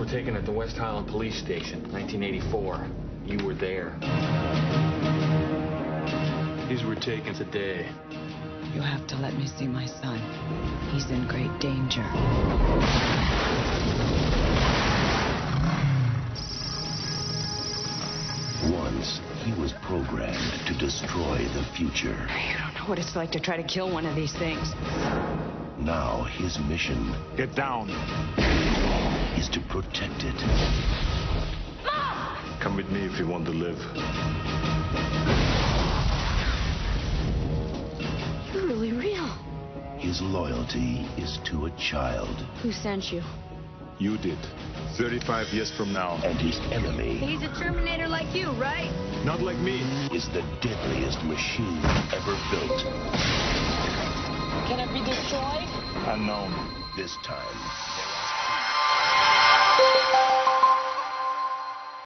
taken at the West Highland Police Station, 1984. You were there. These were taken today. You have to let me see my son. He's in great danger. Once, he was programmed to destroy the future. You don't know what it's like to try to kill one of these things. Now, his mission... Get down! ...is to protect it. Come with me if you want to live. You're really real. His loyalty is to a child. Who sent you? You did. 35 years from now. And his enemy... He's a Terminator like you, right? Not like me. ...is the deadliest machine ever built. Can it be destroyed? Unknown. This time...